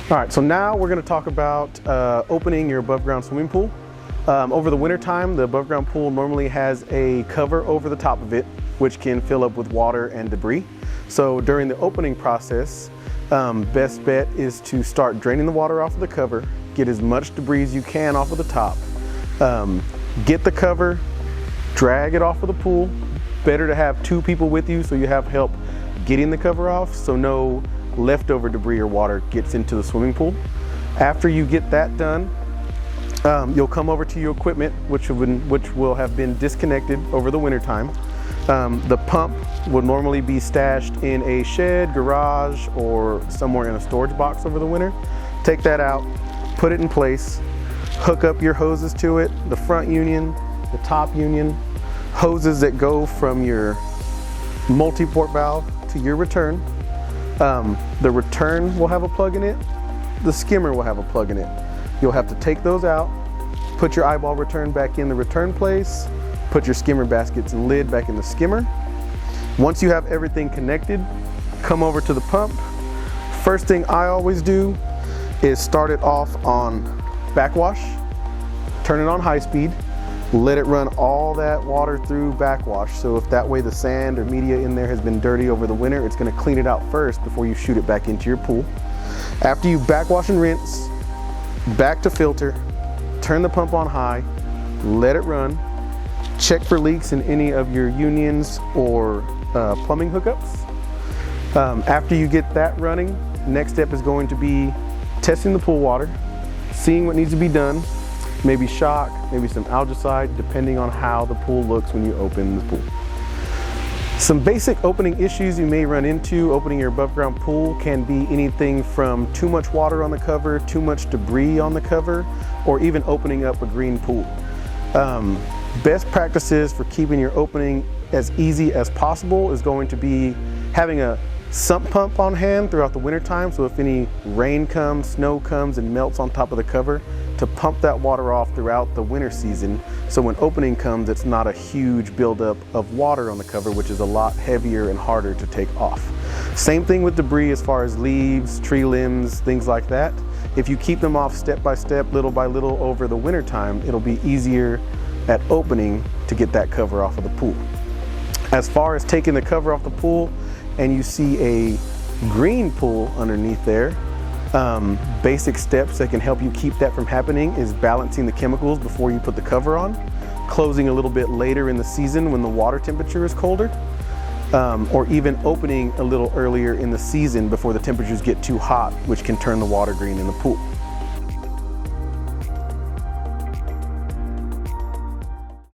All right, so now we're going to talk about opening your above ground swimming pool. Over the winter time, the above ground pool normally has a cover over the top of it, which can fill up with water and debris. So during the opening process, best bet is to start draining the water off of the cover, get as much debris as you can off of the top, get the cover, drag it off of the pool. Better to have two people with you so you have help getting the cover off, so no leftover debris or water gets into the swimming pool. After you get that done, you'll come over to your equipment, which will have been disconnected over the winter time. The pump will normally be stashed in a shed, garage, or somewhere in a storage box over the winter. Take that out, put it in place, hook up your hoses to it, the front union, the top union, hoses that go from your multi-port valve to your return. The return will have a plug in it, the skimmer will have a plug in it. You'll have to take those out, put your eyeball return back in the return place, put your skimmer baskets and lid back in the skimmer. Once you have everything connected, come over to the pump. First thing I always do is start it off on backwash, turn it on high speed, let it run all that water through backwash. So if that way the sand or media in there has been dirty over the winter, it's going to clean it out first before you shoot it back into your pool. After you backwash and rinse, back to filter, turn the pump on high, let it run, check for leaks in any of your unions or plumbing hookups. After you get that running, next step is going to be testing the pool water, seeing what needs to be done, maybe shock, maybe some algaecide, depending on how the pool looks when you open the pool. Some basic opening issues you may run into opening your above ground pool can be anything from too much water on the cover, too much debris on the cover, or even opening up a green pool. Best practices for keeping your opening as easy as possible is going to be having a sump pump on hand throughout the winter time, so if any rain comes, snow comes and melts on top of the cover, to pump that water off throughout the winter season, so when opening comes it's not a huge buildup of water on the cover, which is a lot heavier and harder to take off. Same thing with debris as far as leaves, tree limbs, things like that. If you keep them off step by step, little by little over the winter time, it'll be easier at opening to get that cover off of the pool. As far as taking the cover off the pool and you see a green pool underneath there, basic steps that can help you keep that from happening is balancing the chemicals before you put the cover on, closing a little bit later in the season when the water temperature is colder, or even opening a little earlier in the season before the temperatures get too hot, which can turn the water green in the pool.